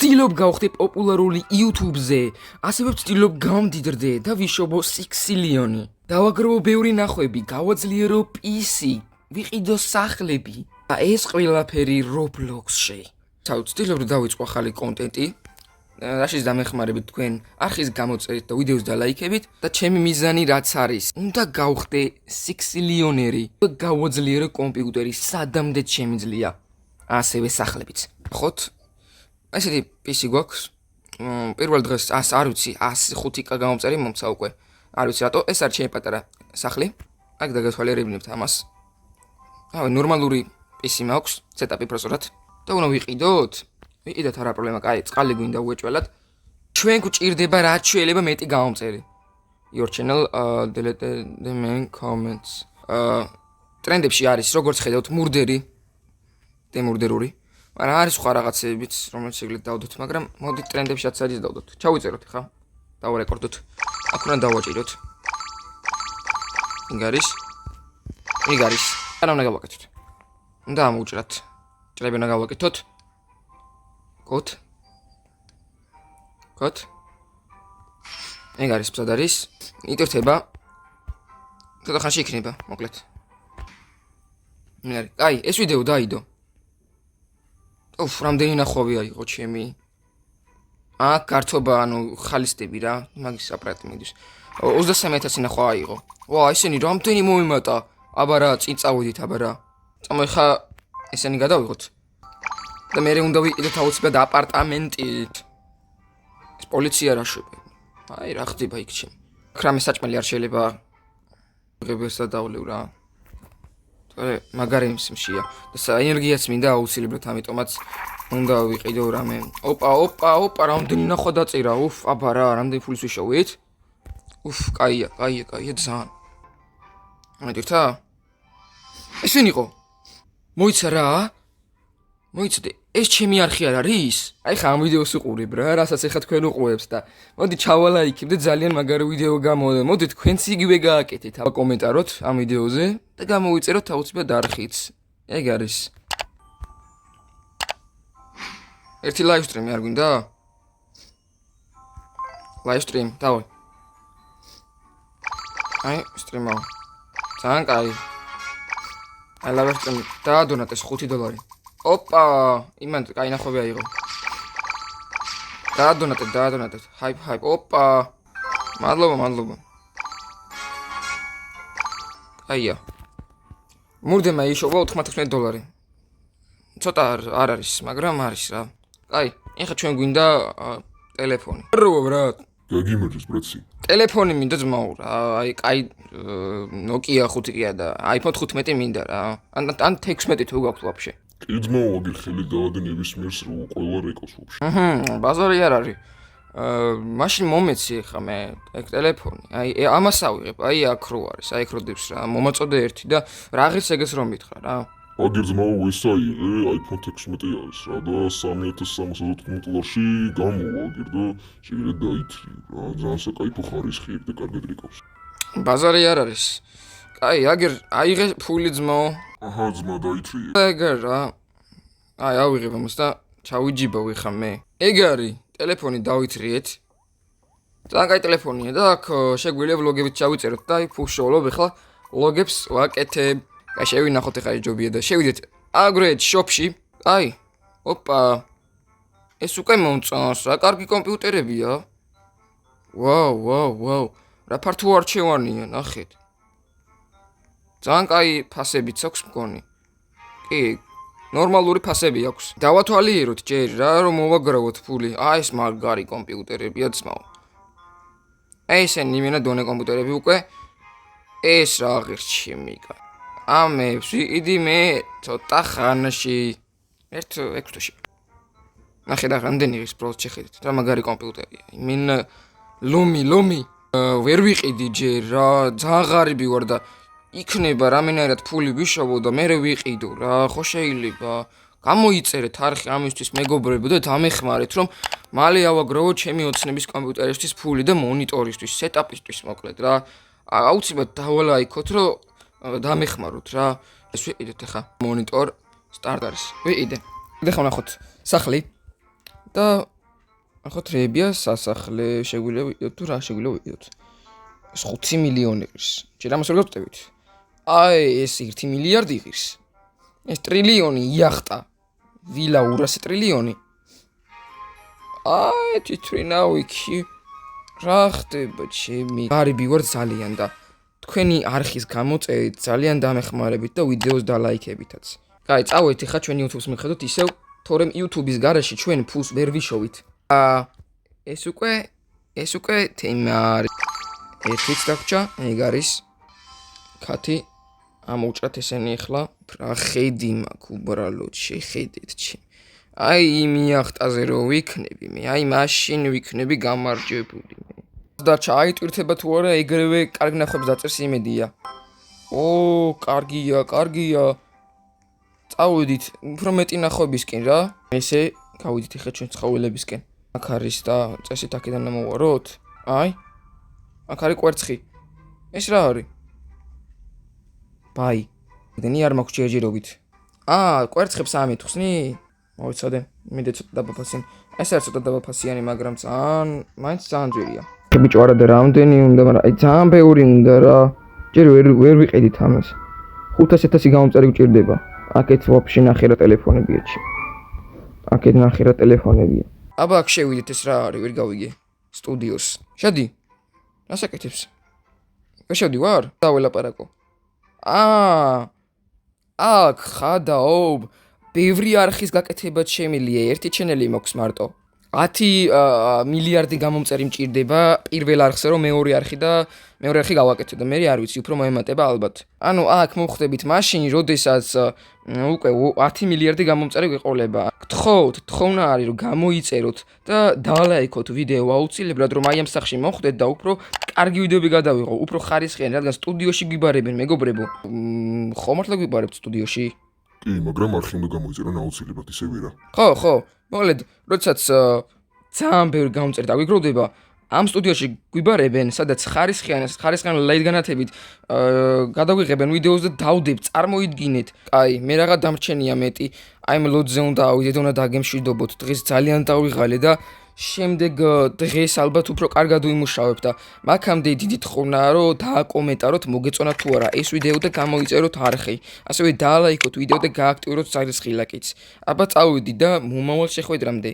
ვცდილობ გავხდე პოპულარული YouTube-ზე, ასევე ვცდილობ გავმდიდრდე და ვიშობო 6 სილიონი. დავაგროვო ბევრი ნახვები, გავაძლიერო PC, ვიყიდო სახლები და ეს ყველაფერი Roblox-ში. ვცდილობ რომ დავიწყო ახალი კონტენტი. რაშიც დამეხმარებით თქვენ არხის გამოწერით და ვიდეოს დალაიქებით და ჩემი მიზანი რაც არის, უნდა გავხდე 6 სილიონერი და გავაძლიერო კომპიუტერი სადამდე შემიძლია. ასევე სახლებიც. ხოთ? ესეთი PC გვაქვს. პირველ დღეს არ ვიცი 105k გამომწერი მომცა უკვე. არ ვიცი რატო, ეს არის ჩემი პატარა სახლი. აქ დაგათვალიერებინებთ ამას. ნორმალური PC მაქვს, სეტაპი პროცესორად. და უნდა ვიყიდოთ. ვიყიდოთ არა პრობლემა, კაი, წყალი გვინდა უეჭველად. ჩვენ გვჭირდება რაც შეიძლება მეტი გამომწერი. Your channel delete the main comments. ტრენდებში არის, როგორც ხედავთ, მურდერი. დემურდერული. მაგრამ არის სხვა რაღაცებიც, რომელიც შეგიძლიათ დავდოთ, მაგრამ მოდით ტრენდებშიც არის დავდოთ. ჩავიწეროთ ხა. დავარეკორდოთ. აქ უნდა დავაჭიროთ. იქ არის. არა უნდა გავაკეთოთ. უნდა ამოვჭრათ. ჭრები უნდა გავაკეთოთ. კოთ. ეგ არის ფსად არის. იტირთება. ცოტა ხანში იქნება, მოკლედ. მერე, კაი, ეს ვიდეო დაიდო. რამდენი ნახვავი აიღო ჩემი. გართობა, ხალისტები რა, მაგის აპარატი მიდის. 23000 ნახვა აიღო. ესენი რამდენი მოიმატა. აბა რა, წინ წავიდით, აბა რა. წამო ხა ესენი გადავიღოთ. და მე უნდა ვიყიდოთ აუცილებლად აპარტამენტით. ეს პოლიცია რა შვება. რა ხდება იქ ჩემ. კრამე საჭმელი არ შეიძლება. ღებეს დადავლევ რა. მაგარი მსმშია და საენერგიაც მინდა აუცილებლად ამიტომაც უნდა ვიყიდო რამე. ოპა, რამდენი ნახვა დაწერა. აბა რა, რამდენი ფულის ვიშოვით? კაია, ძალიან. მოდიხა? ესენი იყო. მოიცა რა? მოიცადე, ეს ჩემი არხი არ არის? აი ხა ამ ვიდეოს უყურებ რა, რასაც ეხა თქვენ უყურებთ და მოდი ჩავალაიქებ და ძალიან მაგარი ვიდეო გამოვა. მოდი თქვენც იგივე გააკეთეთ, კომენტაროთ ამ ვიდეოზე და გამოვიწეროთ აუცილებლად არხიც. ეგ არის. ერთი ლაივსტრიმი არ გვინდა? ლაივსტრიმ, დავი. აი, სტრიმავ. ძალიან კაი. აი ლაივსტრიმი დაადონატეს $5. ოპა, იმან კაი ნახვები აიღო. დაადონატეთ. ჰაიპ. ოპა. მადლობა. აია. მურდემა იშოვა $90. ცოტა არ არის, მაგრამ არის რა. კაი, ეხა ჩვენ გვინდა ტელეფონი. რო ბრატ. გაგიმეჯეს ბრატი. ტელეფონი მინდა ძმაო რა. აი, კაი Nokia 5-კია და iPhone 15 მინდა რა. ან 16 თუ გაქვს ვაფშე. კი ძმაო, აგერ ხელი დაადნების მერს რო ყველა რეკოს ვაფშე. ბაზარი არ არის. მაშინ მომეცი ხა მე ეგ ტელეფონი. აი, ამას ავიღებ. აი, აქ რო არის. აი, აქ რო დებს რა. მომაწოდე ერთი და რაღაც ეგეც რომ მითხრა რა. აგერ ძმაო, ეს აიღე, iPhone 16 არის რა და $3314 გამოვა აგერ და შეიძლება დაითრი რა. ძალიან საკაიფო ხარისხი ეგ და კარგად რეკავს. ბაზარი არ არის. კაი, აგერ აიღე ფული ძმაო. აჰა, ძმა დაითრი. ეგ რა. აი, ავიღებ ამას და ჩავიჯიბავი ხა მე. ეგ არის. ტელეფონი დავითრიეთ. ძალიან კაი ტელეფონია და აქ შეგვიძლია ვლოგებით ჩავიწეროთ და აი ფუშოლობ ახლა ლოგებს ვაკეთებ. აი შევინახოთ ახლა ეს ჯობია და შევიდეთ აგრეთ შოპში. აი, ოპა. ეს უკვე მომწონს, რა კარგი კომპიუტერებია. ვაუ. რა ფართო არჩევანია, ნახეთ. ძალიან კაი ფასებიც აქვს მგონი. კი, ნორმალური ფასები აქვს. დავათვალიეროთ ჯერ რა, რომ მოვაგროვოთ ფული. აი ეს მაგარი კომპიუტერებია ძმაო. ესენი იმენა დონე კომპიუტერები უკვე. ეს რა ღირში მიგა. ამებს ვიყიდი მე ცოტა ხანში. ერთ ექვსში. ნახე და რამდენი ის პროს შეხედეთ. რა მაგარი კომპიუტერია. იმენ ლომი. ვერ ვიყიდი ჯერ რა, ძალიან ღარიბი ვარ და იქნება რამენერად ფული ვიშოვო და მე ვიყიდო რა, ხო შეიძლება. გამოიწერეთ არხი ამისთვის მეგობრებო და დამეხმარეთ რომ მალე ავაგროვო ჩემი ოცნების კომპიუტერისთვის ფული და მონიტორისთვის, სეტაპისთვის მოკლედ რა. აუცილებლად დავალაიქოთ რომ დამეხმაროთ რა. ეს ვიყიდეთ ახლა მონიტორ სტარტ არის. ვიყიდე. ეხლა ვნახოთ სახლი. და ახლა თრეებია სასახლე შეგვიძლია ვიდოთ თუ რა შეგვიძლია ვიდოთ. ეს 5 მილიონი ღირს. ჯერ ამას როგორ ვწევით? აი ეს 1 მილიარდი ღირს. ეს ტრილიონი იახტა. ვილა 200 ტრილიონი. აი თვითრინავიქი. რა ხდება ჩემი? გარიბი ვარ ძალიან და თქვენი არხის გამოწერით ძალიან დამეხმარებით და ვიდეოს დალაიქებითაც. კაი, წავედით ხა ჩვენი YouTube-ს მიხედოთ ისევ, თორემ YouTube-ის garaში ჩვენ ფულს ვერ ვიშოვით. ეს უკვე თემა არის. ერთიც დაგჭა, ეგ არის ქათი. ამოვჭრათ ესენი ახლა. რა ხედი მაქვს უბრალოდ შეხედეთ ჩემ. აი იმ იახტაზე რო ვიქნები მე, აი მაშინ ვიქნები გამარჯვებული მე. და ჩაიტვირთება თუ არა, ეგრევე კარგ ნახვებს დაწერს იმედია. კარგია. წავედით უფრო მეტი ნახვებისკენ რა. ესე გავიდით ახლა ჩვენ ცხოველებისკენ. აქ არის და წესით აქედან მოვაროთ. აი. აქ არის კვერცხი. ეს რა არის? ბაი. დენი არ მაქვს ჯერჯერობით. კვერცხებს ამეთხსნი? მოიცადე. მინდა ცოტა დაბაფასიანი. ეს არის ცოტა დაბაფასიანი, მაგრამ მაინც ძალიან ძვირია. ბიჭო არა და რამდენი უნდა, მაგრამ აი ძალიან ბევრი უნდა რა. ჯერ ვერ ვიყიდით ამას. 500.000 გამომწერი გჭირდება. აქეთ ვაფშე ნახე რა ტელეფონებია ჩემ. აქეთ ნახე რა ტელეფონებია. აბა აქ შევიდეთ ეს რა არის, ვერ გავიგე. სტუდიოს. შედი. რა საკეთებს? ვერ შევდი ვარ? დაველაპარაკო. აქ ხადაობ. ბევრი არხის გაკეთება შემიძლია, ერთი ჩენელი მაქვს მარტო. 10 მილიარდი გამომწერი მჭირდება პირველ არხზე რომ მეორე არხი გავაკეთო და მე არ ვიცი უფრო მოემატება ალბათ. ანუ აქ მოვხდებით მაშინ, როდესაც უკვე 10 მილიარდი გამომწერი გვეყოლება. გთხოვთ, თხოვნა არის რომ გამოიწეროთ და დალაიქოთ ვიდეო აუცილებლად რომ აი ამ სახში მოხვდეთ და უფრო კარგი ვიდეოები გადავიღო, უფრო ხარისხიანი, რადგან სტუდიოში გვიბარებენ მეგობრებო. ხო მართლა გვიბარებთ სტუდიოში? კი, მაგრამ არხი უნდა გამოიწერონ აუცილებლად ისე ვერა. ხო. მოგლედ, როდესაც ძალიან ბევრი გამომწერი დაგვიგროვდება, ამ სტუდიოში გვიბარებენ, სადაც ხარისხიანი ლაით განათებით გადაგვიღებენ ვიდეოს და დავდებთ, წარმოიდგინეთ. კაი, მე რაღა დამრჩენია მეტი, აი ამ ლოდზე უნდა ავიდეთ, უნდა დაგემშვიდობოთ. დღეს ძალიან დავიღალე და შემდეგ დღეს ალბათ უფრო კარგად ვიმუშავებ და მაგამდე დიდი თხოვნაა რომ დააკომენტაროთ, მოგეწონათ თუ არა ეს ვიდეო და გამოიწეროთ არხი. ასევე დალაიქოთ ვიდეო და გააქტიუროთ ხარისხილაკიც. აბა წავედი და მომავალ შეხვედრამდე.